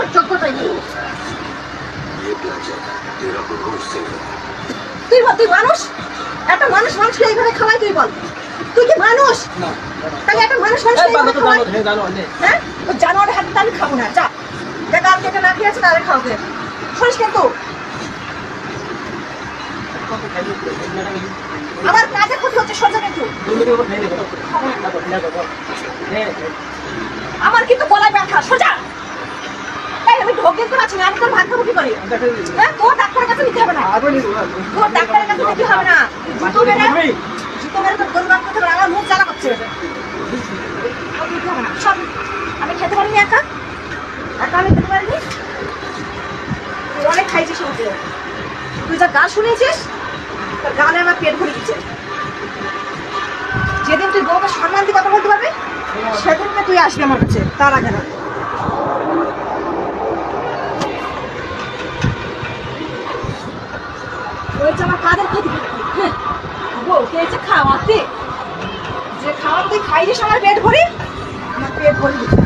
তোর যোগ্যতাই নেই। তুই মানুষ? একটা মানুষ মানুষকে এইভাবে খাওয়াই? তুই বল, তুই কি মানুষ? তাহলে একটা মানুষ মানুষকে হ্যাঁ জানোয়ারের হাতে আমি খাবো না। যা দেখা আর যেটা না খেয়েছে তাহলে খাওয়াবে। শুনিস কিন্তু আমার কাজে ক্ষতি হচ্ছে, সোজা কিন্তু আমার কিন্তু গলায় ব্যথা, সোজা। আমি ঢোক দিতে পারছি না, আমি তোর ভাত খাবো কি করে? হ্যাঁ, তোর ডাক্তারের কাছে নিতে হবে না, তোর ডাক্তারের কাছে নিতে হবে না। জুতো মেরে তোর গরু বাদ করতে হবে, আমার মুখ জ্বালা করছে। সব আমি খেতে পারিনি, একা আমি খেতে পারিনি। তুই অনেক খাইছিস আমাকে, তুই যা গান শুনেছিস তোর গানে আমার পেট ভরে দিচ্ছে। যেদিন তুই বউকে সম্মান দিয়ে কথা বলতে পারবি সেদিনকে তুই আসবি আমার কাছে, তার আগে না। আমার কাজের ক্ষতি বউকে এসে খাওয়াতে, যে খাওয়াতে খাইছিস আমার পেট ভরি, আমার পেট ভরে দিচ্ছে।